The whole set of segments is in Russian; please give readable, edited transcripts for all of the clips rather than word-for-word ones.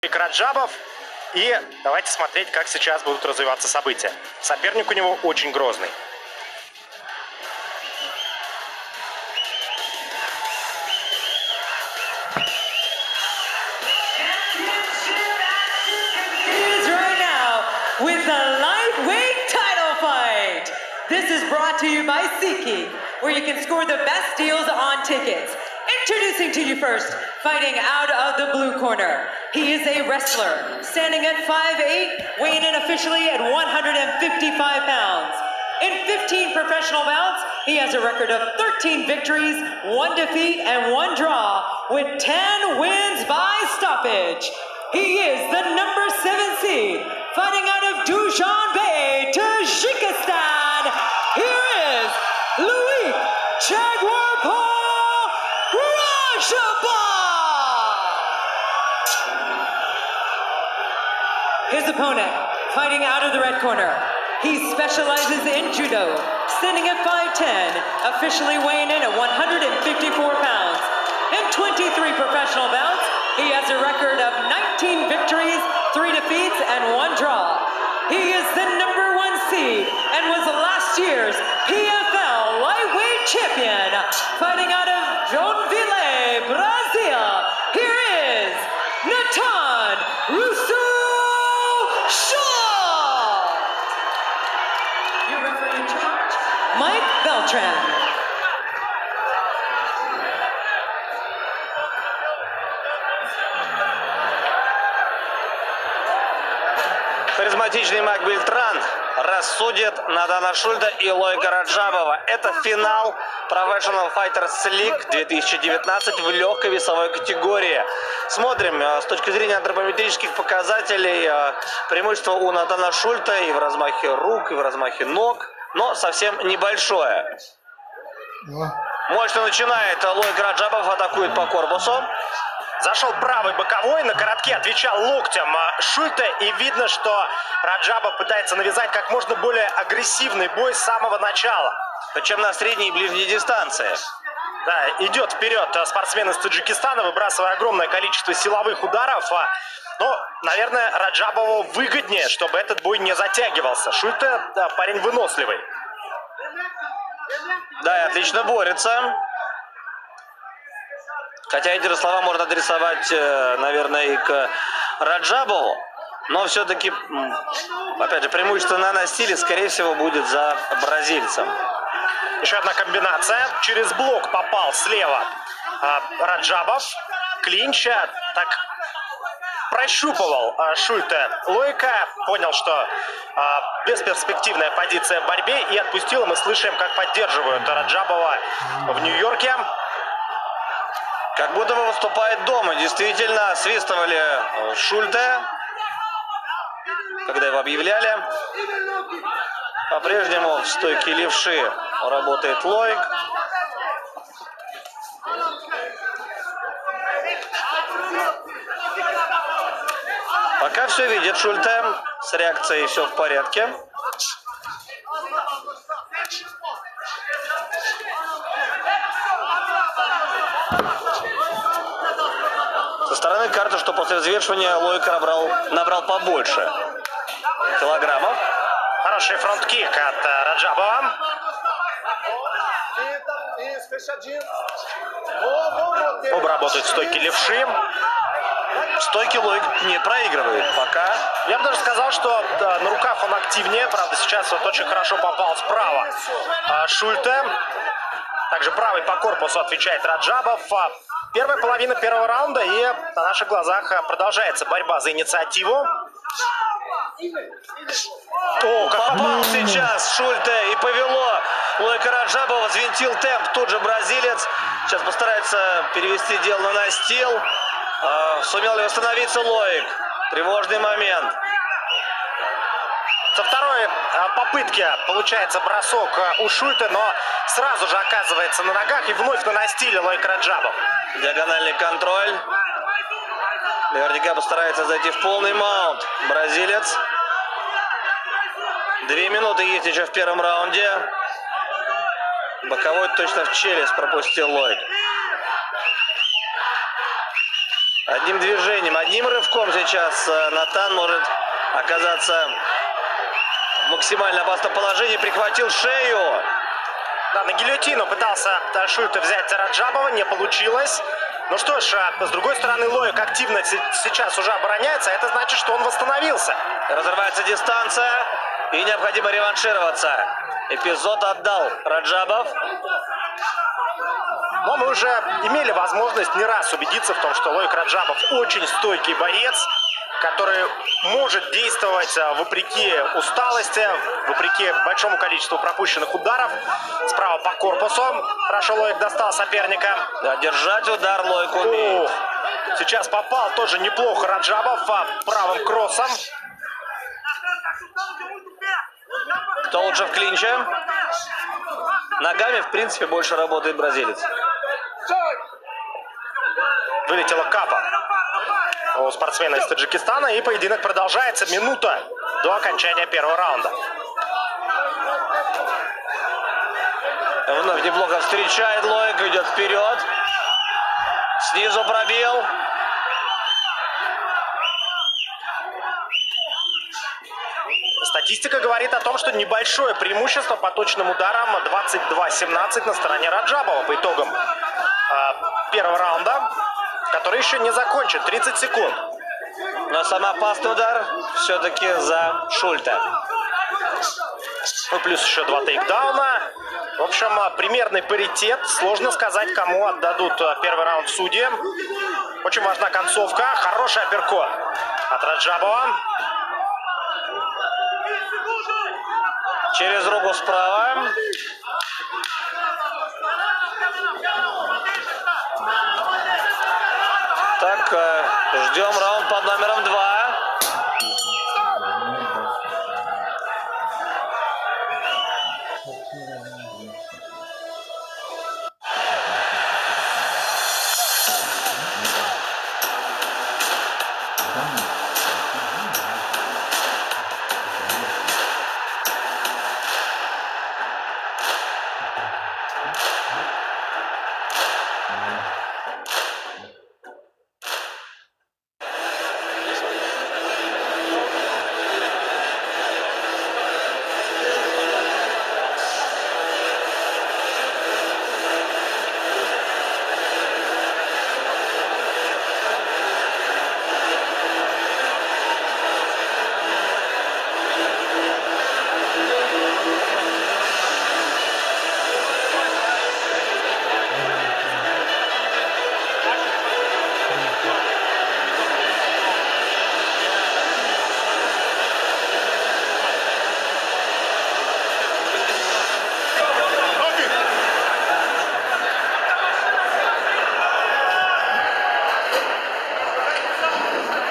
Раджабов. И давайте смотреть, как сейчас будут развиваться события. Соперник у него очень грозный. With the lightweight title fight. This is brought to you by SeatGeek, where you can score the best deals on tickets. Introducing to you first, fighting out of the blue corner. He is a wrestler, standing at 5'8", weighing in officially at 155 pounds. In 15 professional bouts, he has a record of 13 victories, 1 defeat, and 1 draw, with 10 wins by stoppage. He is the number 7 seed, fighting out of Dushanbe, Tajikistan. Here is Louis Jaguar Rajabov. His opponent, fighting out of the red corner. He specializes in judo, standing at 5'10", officially weighing in at 154 pounds. In 23 professional bouts, he has a record of 19 victories, 3 defeats, and 1 draw. He is the number 1 seed and was last year's PFL lightweight champion, fighting out of Joinville, Brazil. Here is Natan Russo Shaw. Your referee in charge, Mike Beltran. Харизматичный Майк Бельтран рассудит Натана Шульта и Лойка Раджабова. Это финал Professional Fighters League 2019 в легкой весовой категории. Смотрим, с точки зрения антропометрических показателей, преимущество у Натана Шульта и в размахе рук, и в размахе ног, но совсем небольшое. Мощно начинает Лойк Раджабов, атакует по корпусу. Зашел правый боковой, на коротке отвечал локтем Шульта, и видно, что Раджабов пытается навязать как можно более агрессивный бой с самого начала. Причем на средней и ближней дистанции. Да, идет вперед спортсмен из Таджикистана, выбрасывая огромное количество силовых ударов. Но, наверное, Раджабову выгоднее, чтобы этот бой не затягивался. Шульта, да, парень выносливый. Да, и отлично борется. Хотя эти слова можно адресовать, наверное, и к Раджабову. Но все-таки, опять же, преимущество на стиле, скорее всего, будет за бразильцем. Еще одна комбинация. Через блок попал слева Раджабов. Клинча так прощупывал Шульта Лойка. Понял, что бесперспективная позиция в борьбе, и отпустил. Мы слышим, как поддерживают Раджабова в Нью-Йорке. Как будто бы выступает дома. Действительно, свистывали Шульте, когда его объявляли. По-прежнему в стойке левши работает Лойк. Пока все видит Шульте. С реакцией все в порядке. Со стороны карты, что после взвешивания Лойк набрал побольше килограммов. Хороший фронт-кик от Раджабова. Оба работают в стойке левши. В стойке Лойк не проигрывает пока. Я бы даже сказал, что да, на руках он активнее. Правда, сейчас вот очень хорошо попал справа Шульте. Также правый по корпусу отвечает Раджабов. Первая половина первого раунда, и на наших глазах продолжается борьба за инициативу. О, как попал сейчас Шульте, и повело Лойка Раджабова, взвинтил темп, тут же бразилец. Сейчас постарается перевести дело на настил. Сумел ли восстановиться Лойк? Тревожный момент. Со второй попытки получается бросок у Шульте, но сразу же оказывается на ногах и вновь на настиле Лойк Раджабов. Диагональный контроль. Наверняка постарается зайти в полный маунт бразилец. 2 минуты есть еще в первом раунде. Боковой точно в челюсть пропустил Лойк. Одним движением, одним рывком сейчас Натан может оказаться в максимально опасном положении. Прихватил шею. Да, на гильотину пытался Шульте взять Раджабова, не получилось. Ну что ж, с другой стороны, Лоик активно сейчас уже обороняется, а это значит, что он восстановился. Разрывается дистанция и необходимо реваншироваться. Эпизод отдал Раджабов. Но мы уже имели возможность не раз убедиться в том, что Лоик Раджабов очень стойкий боец, который может действовать вопреки усталости, вопреки большому количеству пропущенных ударов. Справа по корпусу хорошо Лоик достал соперника. Да, держать удар Лоик умеет. Сейчас попал тоже неплохо Раджабов правым кроссом. Кто лучше в клинче? Ногами, в принципе, больше работает бразилец. Вылетела капа у спортсмена из Таджикистана, и поединок продолжается. Минута до окончания первого раунда. Вновь неплохо встречает Лоик, идет вперед. Снизу пробил. Статистика говорит о том, что небольшое преимущество по точным ударам 22-17 на стороне Раджабова по итогам первого раунда, который еще не закончен. 30 секунд. Но самый опасный удар все-таки за Шульте. Ну, плюс еще 2 тейкдауна. В общем, примерный паритет. Сложно сказать, кому отдадут первый раунд судьи. Очень важна концовка. Хороший апперкот от Раджабова. Через руку справа. Так, ждем раунд под номером 2.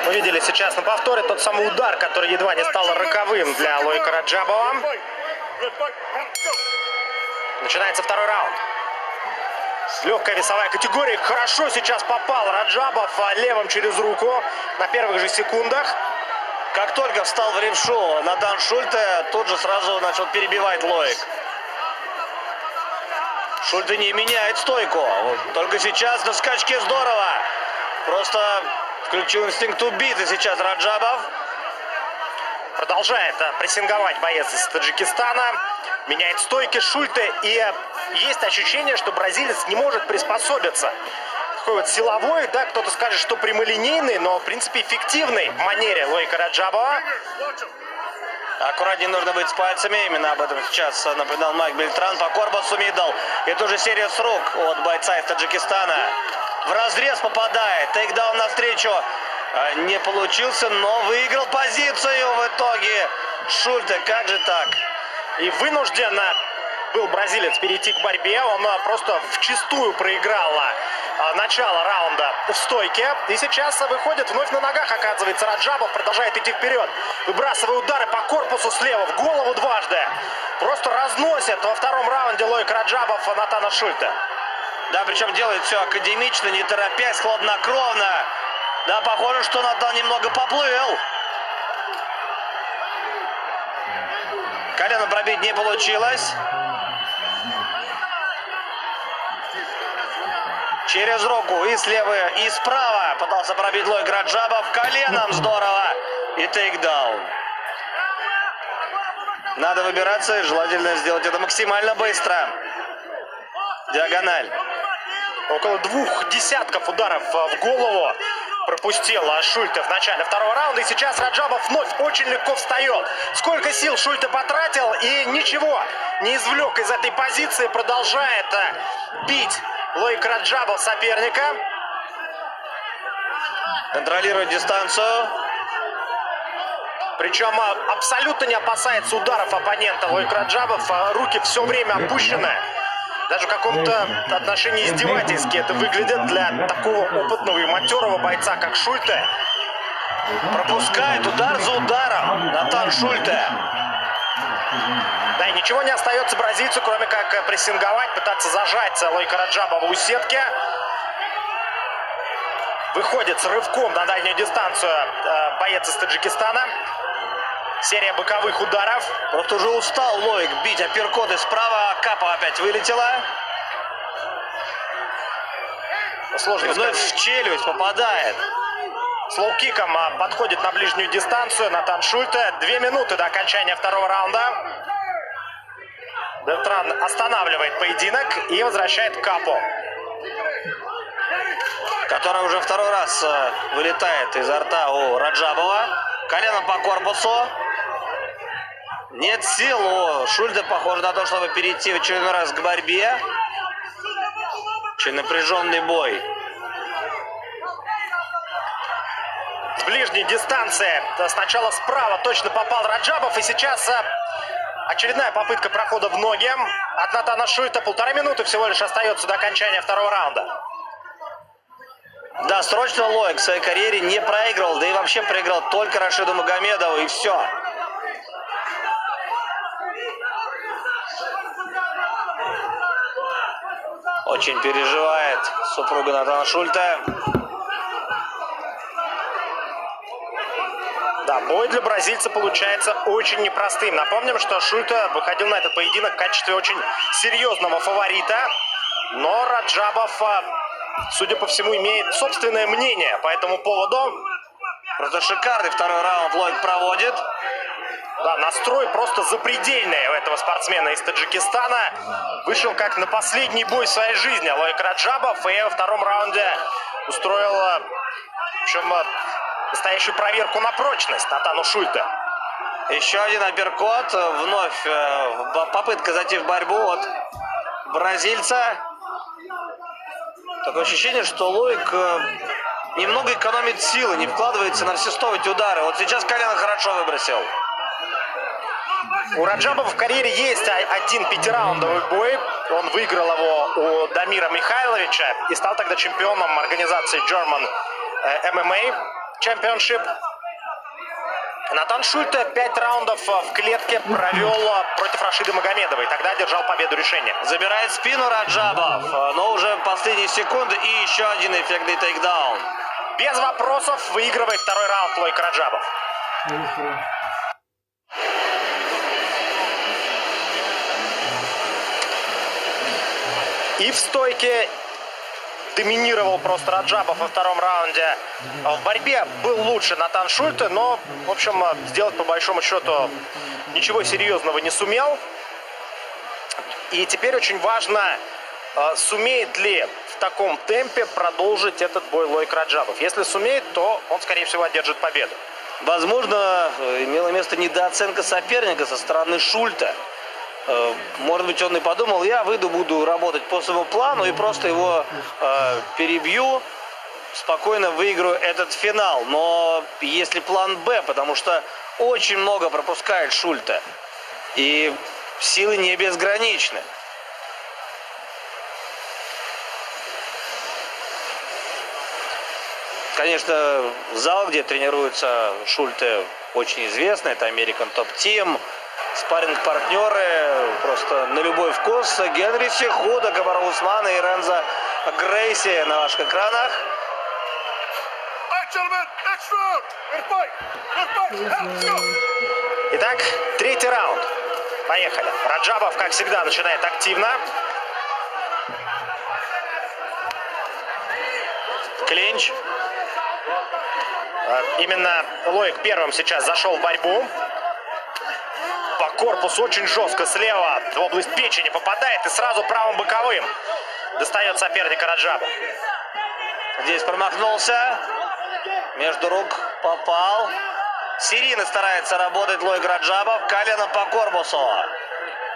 Видели сейчас на повторе тот самый удар, который едва не стал роковым для Лоика Раджабова. Начинается второй раунд. Легкая весовая категория. Хорошо сейчас попал Раджабов левым через руку на первых же секундах. Как только встал в ревшу Натан Шульте, тут же сразу начал перебивать Лоик. Шульте не меняет стойку. Только сейчас на скачке здорово. Просто включил инстинкт убийцы сейчас Раджабов. Продолжает прессинговать боец из Таджикистана. Меняет стойки Шульте. И есть ощущение, что бразилец не может приспособиться. Такой вот силовой, да, кто-то скажет, что прямолинейный, но в принципе эффективной манере Лоика Раджабова. Аккуратнее нужно быть с пальцами. Именно об этом сейчас напоминал Майк Бельтран. По корпусу мидл. И тоже серия с рук от бойца из Таджикистана. В разрез попадает. Тейкдаун навстречу не получился, но выиграл позицию в итоге. Шульте, как же так? И вынужден был бразилец перейти к борьбе. Он просто вчистую проиграл начало раунда в стойке. И сейчас выходит вновь на ногах, оказывается, Раджабов. Продолжает идти вперед. Выбрасывая удары по корпусу слева, в голову дважды. Просто разносит во втором раунде Лоик Раджабов Натана Шульте. Да, причем делает все академично, не торопясь, хладнокровно. Да, похоже, что Натан немного поплыл. Колено пробить не получилось. Через руку и слева, и справа Пытался пробить Лойк Раджабов коленом. Здорово. И тейкдаун. Надо выбираться и желательно сделать это максимально быстро. Диагональ. Около 2 десятков ударов в голову пропустил Шульте в начале второго раунда. И сейчас Раджабов вновь очень легко встает. Сколько сил Шульте потратил и ничего не извлек из этой позиции. Продолжает бить Лойк Раджабов соперника. Контролирует дистанцию. Причем абсолютно не опасается ударов оппонента Лойк Раджабов. Руки все время опущены. Даже в каком-то отношении издевательски это выглядит для такого опытного и матерого бойца, как Шульте. Пропускает удар за ударом Натан Шульте. Да, и ничего не остается бразильцу, кроме как прессинговать, пытаться зажать Лойка Раджабова у сетки. Выходит с рывком на дальнюю дистанцию боец из Таджикистана. Серия боковых ударов. Вот уже устал Лойк бить апперкоты справа. Капа опять вылетела. Сложно вновь в челюсть попадает. С лоу-киком подходит на ближнюю дистанцию Натан Шульте. 2 минуты до окончания второго раунда. Бертран останавливает поединок и возвращает Капу, который уже второй раз вылетает изо рта у Раджабова. Колено по корпусу. Нет сил у Шульте, похоже на то, чтобы перейти в очередной раз к борьбе. Очень напряженный бой. С ближней дистанции сначала справа точно попал Раджабов. И сейчас очередная попытка прохода в ноги от Натана Шульте. 1,5 минуты всего лишь остается до окончания второго раунда. Да, срочно Лойк в своей карьере не проигрывал. Да и вообще проиграл только Рашиду Магомедову. И все. Очень переживает супруга Натана Шульте. Да, бой для бразильца получается очень непростым. Напомним, что Шульте выходил на этот поединок в качестве очень серьезного фаворита. Но Раджабов, судя по всему, имеет собственное мнение по этому поводу. Просто шикарный второй раунд Лойк проводит. Да, настрой просто запредельный у этого спортсмена из Таджикистана. Вышел как на последний бой в своей жизни Лойк Раджабов. И во втором раунде устроил, причем, настоящую проверку на прочность Натану Шульте. Еще один апперкот. Вновь попытка зайти в борьбу от бразильца. Такое ощущение, что Лойк немного экономит силы, не вкладывается на все 100 эти удары. Вот сейчас колено хорошо выбросил. У Раджабова в карьере есть один 5-раундовый бой. Он выиграл его у Дамира Михайловича и стал тогда чемпионом организации German MMA Championship. Натан Шульте 5 раундов в клетке провел против Рашиды Магомедовой. Тогда одержал победу решения. Забирает спину Раджабов, но уже последние секунды и еще один эффектный тейкдаун. Без вопросов выигрывает второй раунд Лойк Раджабов. И в стойке доминировал просто Раджабов во втором раунде. В борьбе был лучше Натан Шульте, но, в общем, сделать по большому счету ничего серьезного не сумел. И теперь очень важно, сумеет ли в таком темпе продолжить этот бой Лойк Раджабов. Если сумеет, то он, скорее всего, одержит победу. Возможно, имела место недооценка соперника со стороны Шульте. Может быть, он и подумал, я выйду, буду работать по своему плану и просто его перебью, спокойно выиграю этот финал. Но есть ли план Б, потому что очень много пропускает Шульте. И силы не безграничны. Конечно, зал, где тренируется Шульте, очень известный. Это American Top Team. Спарринг-партнеры просто на любой вкус. Генри Сихуда, Кабару Усмана и Рензо Грейси на ваших экранах. Итак, третий раунд. Поехали. Раджабов, как всегда, начинает активно. Клинч. Именно Лоик первым сейчас зашел в борьбу. По корпусу очень жестко слева в область печени попадает и сразу правым боковым достает соперника Раджаба. Здесь промахнулся. Между рук попал. Серийно старается работать Лоик Раджабов. Коленом по корпусу.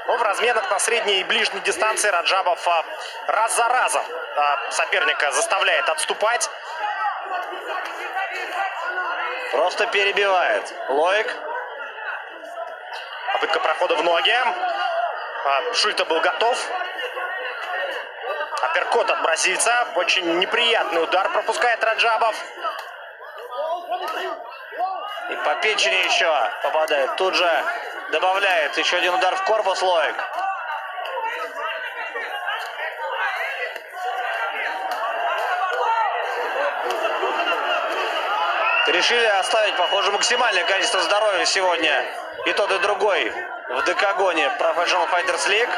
Ну, в разменах на средней и ближней дистанции Раджабов раз за разом соперника заставляет отступать. Просто перебивает. Лоик. Попытка прохода в ноги. Шульте был готов. Апперкот от бразильца. Очень неприятный удар пропускает Раджабов. И по печени еще попадает. Тут же добавляет еще один удар в корпус Лоик. Решили оставить, похоже, максимальное количество здоровья сегодня и тот, и другой в декагоне Professional Fighters League.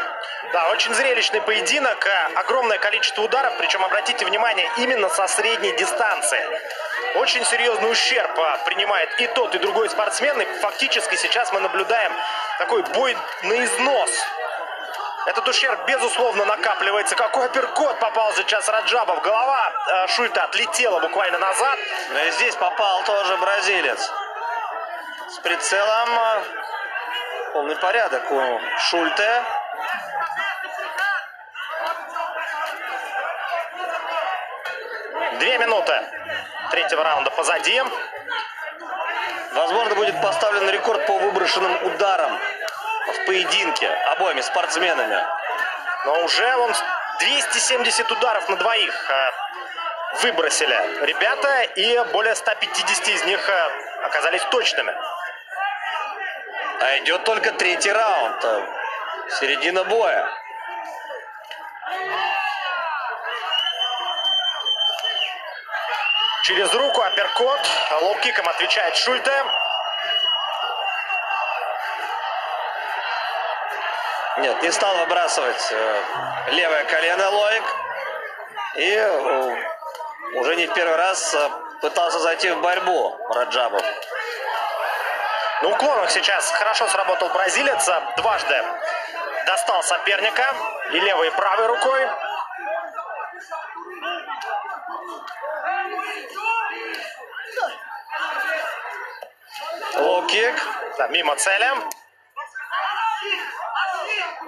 Да, очень зрелищный поединок. Огромное количество ударов, причем, обратите внимание, именно со средней дистанции. Очень серьезный ущерб принимает и тот, и другой спортсмен. И фактически сейчас мы наблюдаем такой бой на износ. Этот ущерб, безусловно, накапливается. Какой апперкот попал сейчас Раджабов. Голова Шульте отлетела буквально назад. И здесь попал тоже бразилец. С прицелом полный порядок у Шульте. Две минуты третьего раунда позади. Возможно, будет поставлен рекорд по выброшенным ударам в поединке обоими спортсменами. Но уже он 270 ударов на двоих выбросили ребята, и более 150 из них оказались точными. А идет только третий раунд. Середина боя. Через руку апперкот. Лоу-киком отвечает Шульте. Нет, не стал выбрасывать левое колено Лоик. И уже не в первый раз пытался зайти в борьбу Раджабов. На уклонах сейчас хорошо сработал бразилец. Дважды достал соперника и левой, и правой рукой. Лоу-кик. Да, мимо цели.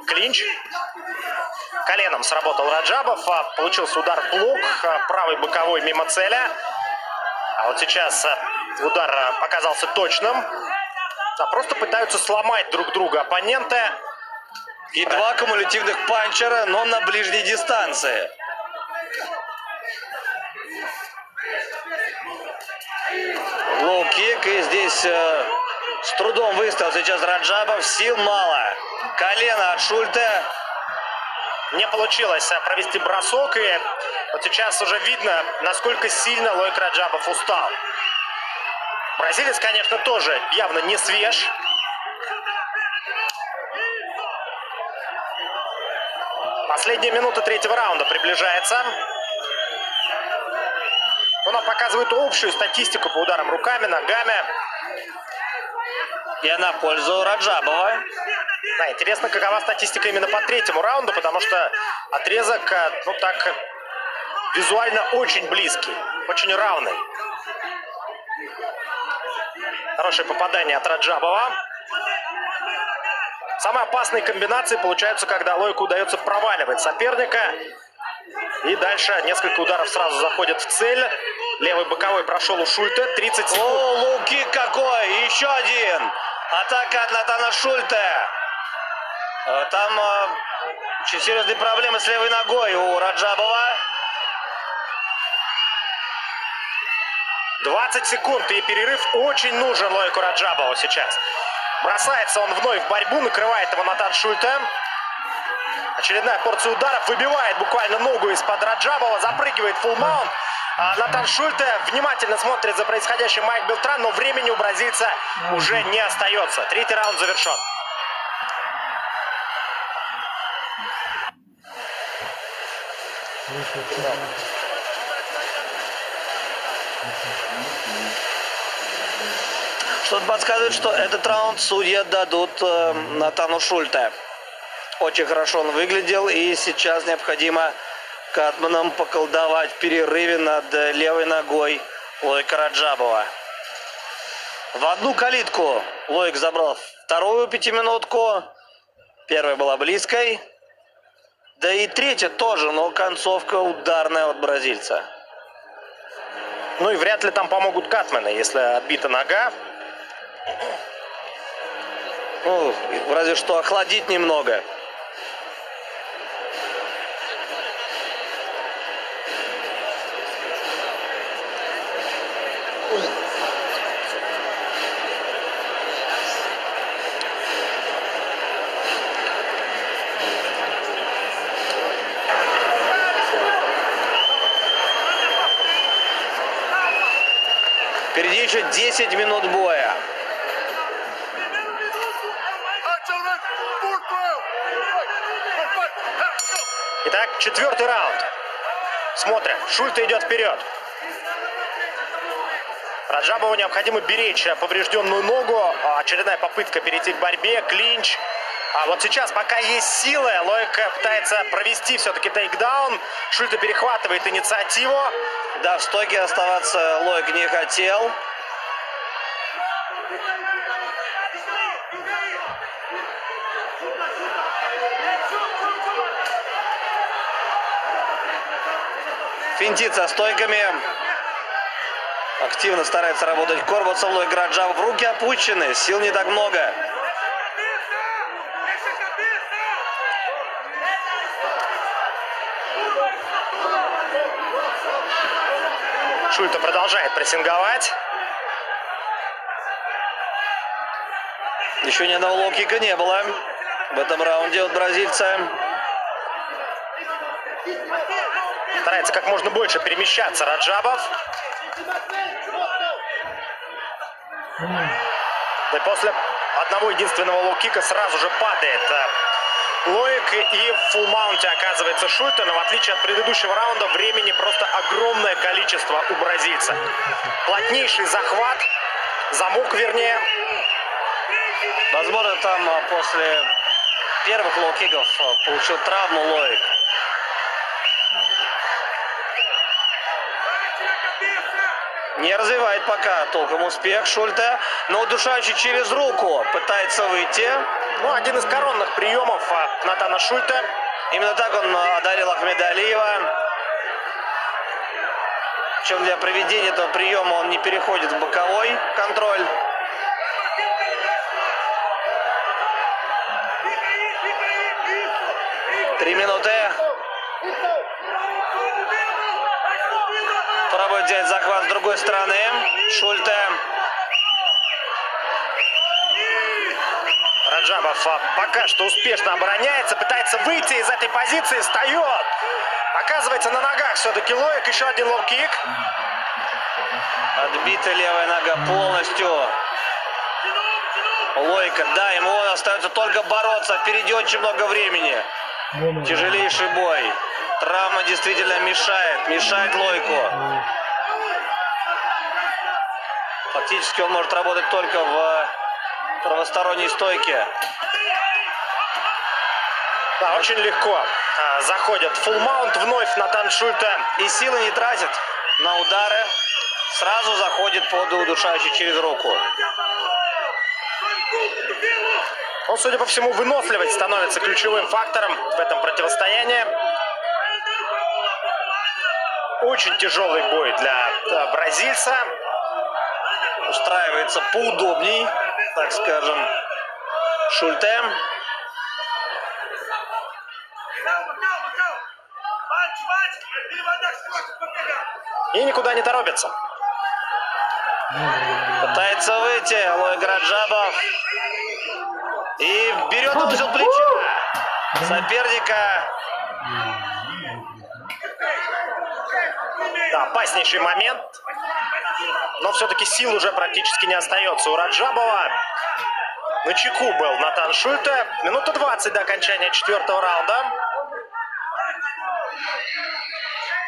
Клинч. Коленом сработал Раджабов. Получился удар в блок. Правый боковой мимо цели. А вот сейчас удар оказался точным. Да, просто пытаются сломать друг друга оппоненты. И два кумулятивных панчера, но на ближней дистанции. Лоу-кик. И здесь с трудом выставил сейчас Раджабов. Сил мало. Колено от Шульте. Не получилось провести бросок. И вот сейчас уже видно, насколько сильно Лоик Раджабов устал. Бразилец, конечно, тоже явно не свеж. Последняя минута третьего раунда приближается. Она показывает общую статистику по ударам руками, ногами. И она в пользу Раджабова. Да, интересно, какова статистика именно по третьему раунду, потому что отрезок, ну так, визуально очень близкий, очень равный. Хорошее попадание от Раджабова. Самые опасные комбинации получаются, когда Лоику удается проваливать соперника. И дальше несколько ударов сразу заходят в цель. Левый боковой прошел у Шульте. 30 секунд. О, лоу-кик какой! Еще один! Атака от Натана Шульте. Там очень серьезные проблемы с левой ногой у Раджабова. 20 секунд и перерыв очень нужен Лоику Раджабову сейчас. Бросается он вновь в борьбу, накрывает его Натан Шульте. Очередная порция ударов, выбивает буквально ногу из-под Раджабова, запрыгивает фулл-маунт. Натан Шульте внимательно смотрит за происходящим Майк Белтран, но времени у бразильца уже не остается. Третий раунд завершен. Что-то подсказывает, что этот раунд судьи отдадут Натану Шульте. Очень хорошо он выглядел, и сейчас необходимо Катманам поколдовать в перерыве над левой ногой Лойка Раджабова. В одну калитку Лойк забрал вторую пятиминутку. Первая была близкой. Да и третья тоже, но концовка ударная от бразильца. Ну и вряд ли там помогут Катманы, если отбита нога. Ну, разве что охладить немного. Впереди еще 10 минут боя. Итак, четвертый раунд. Смотрим. Шульте идет вперед. Раджабову необходимо беречь поврежденную ногу. Очередная попытка перейти к борьбе. Клинч. А вот сейчас, пока есть силы, Лойк пытается провести все-таки тейкдаун. Шульте перехватывает инициативу. Да, в стойке оставаться Лойк не хотел. Финтит со стойками. Активно старается работать Корбутов. Лойк Раджабов. Руки опущены, сил не так много. Шульте продолжает прессинговать. Еще ни одного лоу-кика не было в этом раунде от бразильца. Старается как можно больше перемещаться Раджабов. Да и после одного единственного лоу-кика сразу же падает Лойк, и в фулл-маунте оказывается Шульте, но в отличие от предыдущего раунда времени просто огромное количество у бразильца. Плотнейший захват, замок вернее. Возможно, там после первых лоу-киков получил травму Лойк. Не развивает пока толком успех Шульте, но удушающий через руку пытается выйти. Ну, один из коронных приемов Натана Шульте. Именно так он одарил Ахмеда Алиева. Причем для проведения этого приема он не переходит в боковой контроль. Три минуты. Пробует взять захват с другой стороны. Шульте. Раджабов пока что успешно обороняется, пытается выйти из этой позиции, встает. Оказывается на ногах все-таки Лойк, еще один лоу-кик. Отбита левая нога полностью. Лойка, да, ему остается только бороться. Впереди очень много времени. Тяжелейший бой. Травма действительно мешает Лойку. Фактически он может работать только в правосторонней стойке. Да, очень легко заходит фулл-маунт вновь Натан Шульте. И силы не тратит на удары. Сразу заходит под удушающий через руку. Он, судя по всему, выносливость становится ключевым фактором в этом противостоянии. Очень тяжелый бой для бразильца. Устраивается поудобней, так скажем, Шульте. И никуда не торопится. Пытается выйти Лойк Раджабов. И берет узел плеча соперника. Да, опаснейший момент. Но все-таки сил уже практически не остается у Раджабова. На чеку был Натан Шульте. Минута 20 до окончания четвертого раунда.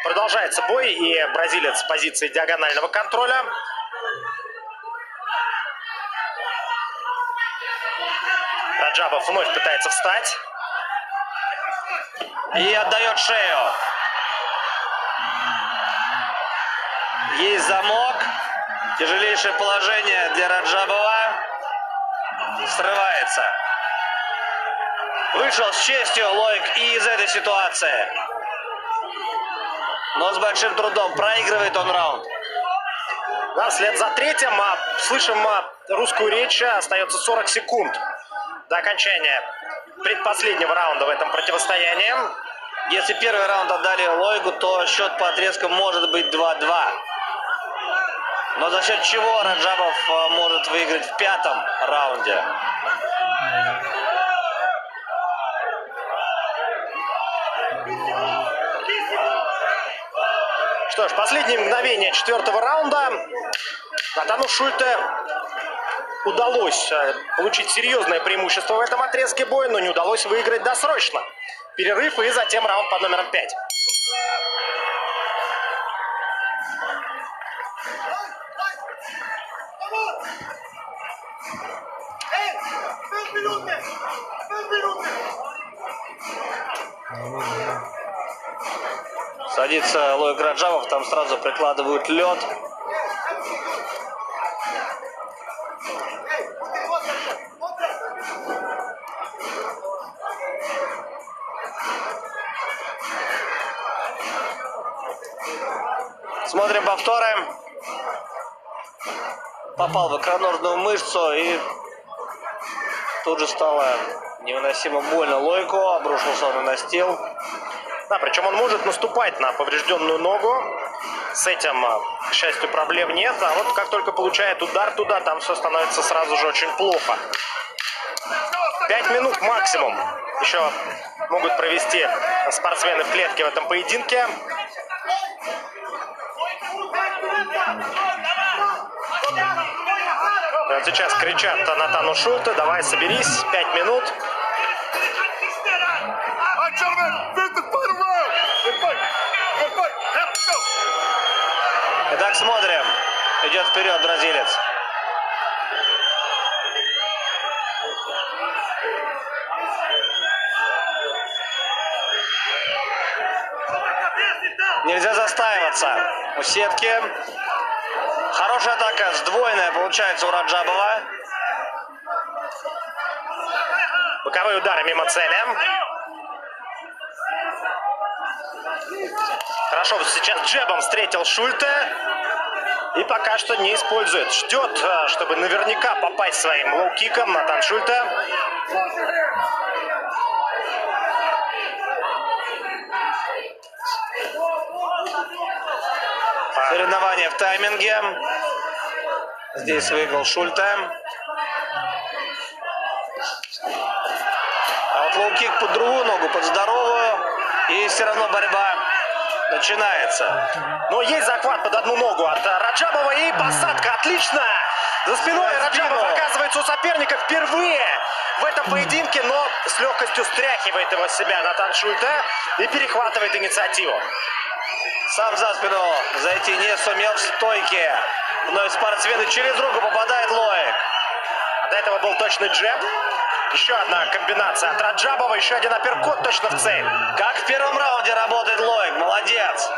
Продолжается бой, и бразилец с позиции диагонального контроля. Раджабов вновь пытается встать. И отдает шею. Есть замок. Тяжелейшее положение для Раджабова. Срывается. Вышел с честью Лоик и из этой ситуации. Но с большим трудом проигрывает он раунд. Да, вслед за третьим слышим русскую речь. Остается 40 секунд до окончания предпоследнего раунда в этом противостоянии. Если первый раунд отдали Лоигу, то счет по отрезкам может быть 2-2. Но за счет чего Раджабов может выиграть в пятом раунде? Что ж, последние мгновения четвертого раунда. Натану Шульте удалось получить серьезное преимущество в этом отрезке боя, но не удалось выиграть досрочно. Перерыв и затем раунд под номером 5. Садится Лоик Раджабов, там сразу прикладывают лед. Смотрим повторы. Попал в икроножную мышцу и тут же стало невыносимо больно Лойку. Обрушился он на настил. Да, причем он может наступать на поврежденную ногу. С этим, к счастью, проблем нет. А вот как только получает удар туда, там все становится сразу же очень плохо. 5 минут максимум еще могут провести спортсмены в клетке в этом поединке. Вот сейчас кричат Натану Шульте: давай соберись, 5 минут. Итак, смотрим. Идет вперед бразилец. Нельзя застаиваться у сетки. Хорошая атака, сдвоенная получается у Раджабова. Боковые удары мимо цели. Хорошо, сейчас джебом встретил Шульте. И пока что не использует. Ждет, чтобы наверняка попасть своим лоу-киком Натан Шульте. Соревнование в тайминге. Здесь выиграл Шульте. А вот лоу-кик под другую ногу, под здоровую. И все равно борьба начинается. Но есть захват под одну ногу от Раджабова. И посадка отлично. За спиной Раджабов оказывается у соперника впервые в этом поединке, но с легкостью стряхивает его с себя Натан Шульте и перехватывает инициативу. Сам за спину зайти не сумел в стойке. Вновь спортсмены через руку попадает Лоик. До этого был точный джеб. Еще одна комбинация от Раджабова. Еще один апперкот точно в цель. Как в первом раунде работает Лоик. Молодец.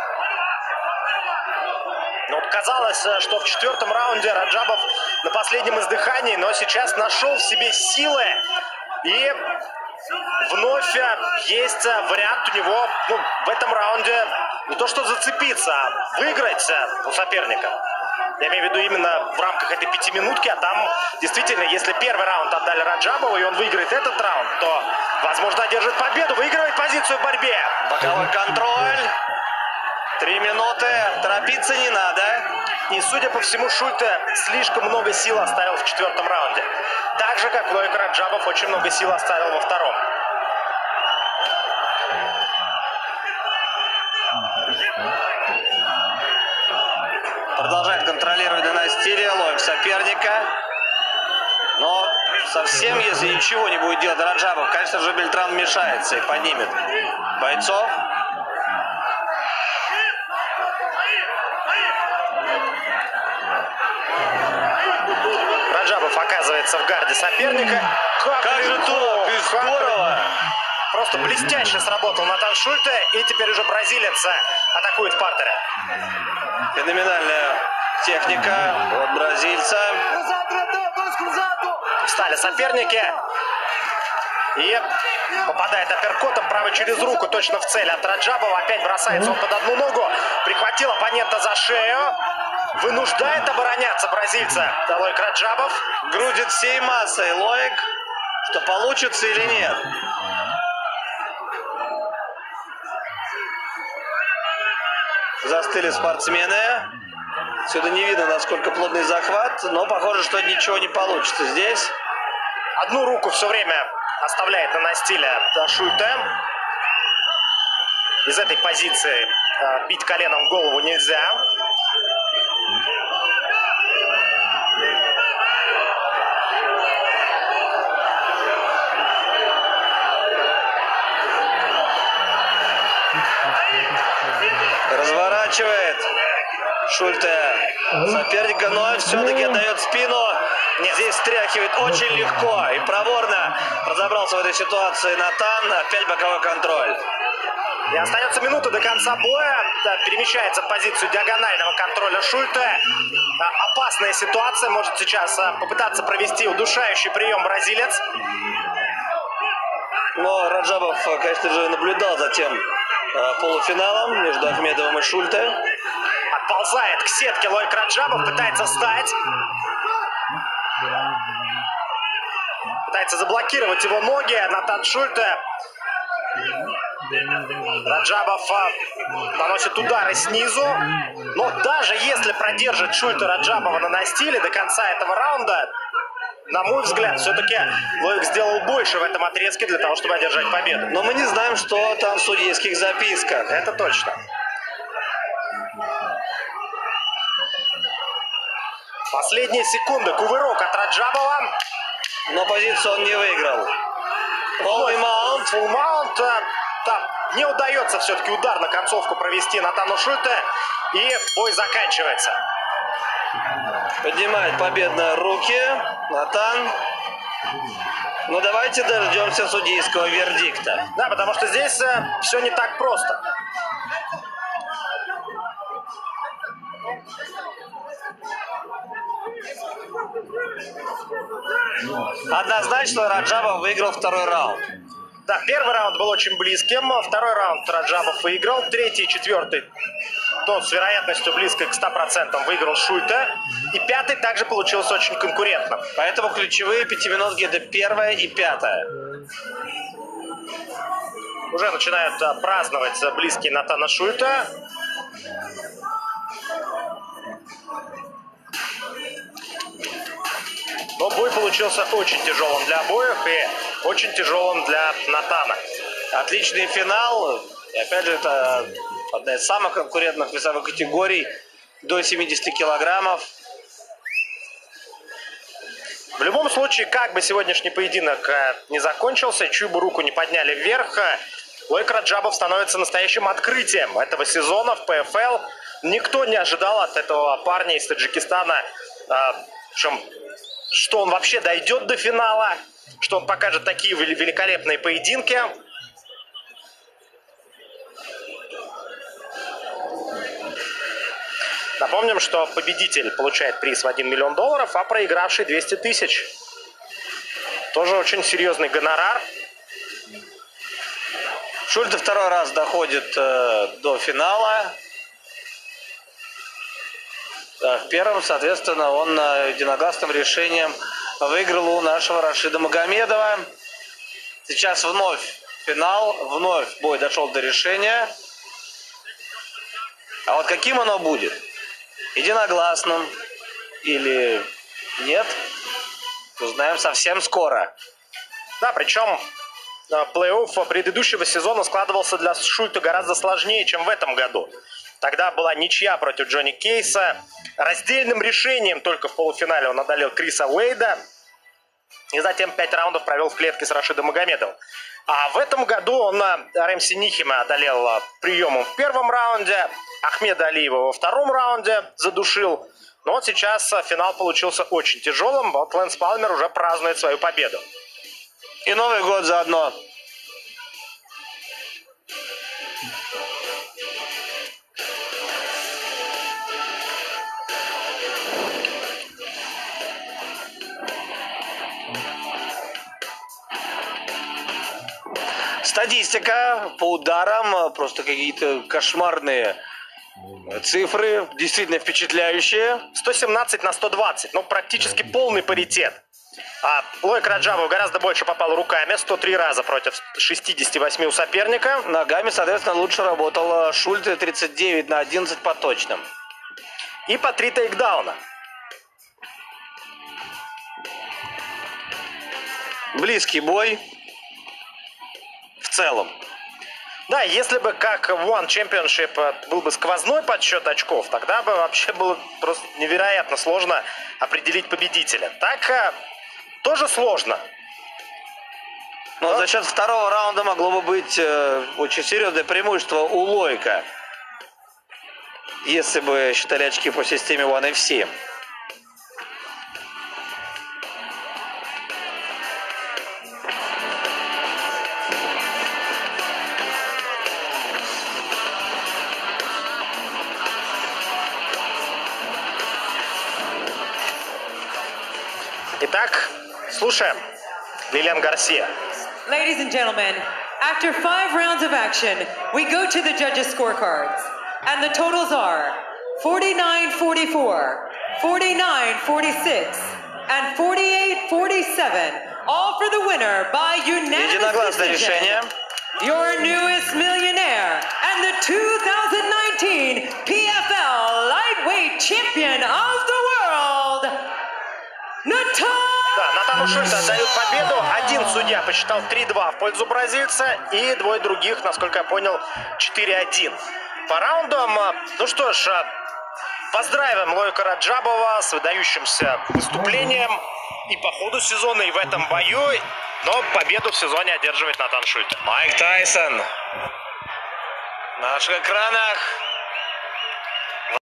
Ну, вот казалось, что в четвертом раунде Раджабов на последнем издыхании, но сейчас нашел в себе силы. И вновь есть вариант у него в этом раунде не то что зацепиться, а выиграть у соперника. Я имею в виду именно в рамках этой пятиминутки, а там действительно, если первый раунд отдали Раджабову, и он выиграет этот раунд, то, возможно, одержит победу, выигрывает позицию в борьбе. Боковой контроль. 3 минуты. Торопиться не надо. И, судя по всему, Шульте слишком много сил оставил в четвертом раунде. Так же, как Лоик Раджабов очень много сил оставил во втором. Продолжает контролировать на настиле Лоик соперника. Но совсем, если ничего не будет делать Раджабов, конечно же, Бельтран вмешается и поднимет бойцов. Раджабов Раджабов оказывается в гарде соперника. Как же легко, так? И как здорово! Просто блестяще сработал Натан Шульте. И теперь уже бразилец атакует в партере. Феноменальная техника от бразильца. Встали соперники. И попадает апперкотом правой через руку точно в цель от Раджабова. Опять бросается он под одну ногу. Прихватил оппонента за шею. Вынуждает обороняться бразильца Лоик Раджабов. Грудит всей массой Лоик. Что получится или нет? Застыли спортсмены. Сюда не видно, насколько плотный захват, но похоже, что ничего не получится здесь. Одну руку все время оставляет на настиле Шульте. Из этой позиции бить коленом в голову нельзя. Разворачивает Шульте соперника, но все-таки отдает спину. Здесь встряхивает очень легко и проворно. Разобрался в этой ситуации Натан. Опять боковой контроль. И остается минута до конца боя. Перемещается в позицию диагонального контроля Шульте. Опасная ситуация. Может сейчас попытаться провести удушающий прием бразилец. Но Раджабов, конечно же, наблюдал за тем полуфиналом между Ахмедовым и Шульте. Отползает к сетке Лоик Раджабов. Пытается встать. Пытается заблокировать его ноги. Натан Шульте. Раджабов наносит удары снизу. Но даже если продержит Шульте Раджабова на настиле до конца этого раунда, на мой взгляд, все-таки Лоик сделал больше в этом отрезке для того, чтобы одержать победу. Но мы не знаем, что там в судейских записках. Это точно. Последние секунды. Кувырок от Раджабова. Но позицию он не выиграл. Полный маунт. Фулл маунт. Там не удается все-таки удар на концовку провести Натану Шульте. И бой заканчивается. Поднимает победно руки Натан. Но давайте дождемся судейского вердикта. Да, потому что здесь все не так просто. Однозначно Раджабов выиграл второй раунд. Да, первый раунд был очень близким. Второй раунд Раджабов выиграл. Третий и четвертый, то с вероятностью близкой к 100% выиграл Шульте. И пятый также получился очень конкурентным. Поэтому ключевые пятиминутки — это первая и пятая. Уже начинают праздновать близкие Натана Шульте. Но бой получился очень тяжелым для обоих и очень тяжелым для Натана. Отличный финал. И опять же, это одна из самых конкурентных весовых категорий до 70 килограммов. В любом случае, как бы сегодняшний поединок не закончился, чью бы руку не подняли вверх, Лоик Раджабов становится настоящим открытием этого сезона в ПФЛ. Никто не ожидал от этого парня из Таджикистана, что он вообще дойдет до финала, что он покажет такие великолепные поединки. Напомним, что победитель получает приз в $1 миллион, а проигравший 200 тысяч. Тоже очень серьезный гонорар. Шульте второй раз доходит до финала. В первом, соответственно, он единогласным решением выиграл у нашего Рашида Магомедова. Сейчас вновь финал, вновь бой дошел до решения. А вот каким оно будет? Единогласным или нет? Узнаем совсем скоро. Да, причем плей-офф предыдущего сезона складывался для Шульте гораздо сложнее, чем в этом году. Тогда была ничья против Джонни Кейса. Раздельным решением только в полуфинале он одолел Криса Уэйда. И затем 5 раундов провел в клетке с Рашидом Магомедовым. А в этом году он Ремси Нихима одолел приемом в первом раунде. Ахмеда Алиева во втором раунде задушил. Но вот сейчас финал получился очень тяжелым. Вот Лэнс Палмер уже празднует свою победу. И Новый год заодно. Статистика по ударам, просто какие-то кошмарные цифры, действительно впечатляющие. 117 на 120, ну практически полный паритет. А Лойк Раджабов гораздо больше попал руками, 103 раза против 68 у соперника. Ногами, соответственно, лучше работал Шульте, 39 на 11 по точным. И по 3 тейкдауна. Близкий бой в целом. Да, если бы как в One Championship был бы сквозной подсчет очков, тогда бы вообще было просто невероятно сложно определить победителя. Так тоже сложно. Но за счет второго раунда могло бы быть очень серьезное преимущество у Лойка, если бы считали очки по системе One FC. Итак, слушаем Лилиан Гарсия. Ladies and gentlemen, after 5 rounds of action, we go to the judges' scorecards. And the totals are 49-44, 49-46, and 48-47. All for the winner by unanimous Единогласное decision. решение. Your newest millionaire and the 2019 PFL Lightweight Champion of the World, Да, Натану Шульте отдают победу. Один судья посчитал 3-2 в пользу бразильца. И двое других, насколько я понял, 4-1. По раундам, ну что ж, поздравим Лойка Раджабова с выдающимся выступлением и по ходу сезона, и в этом бою. Но победу в сезоне одерживает Натан Шульте. Майк Тайсон на наших экранах.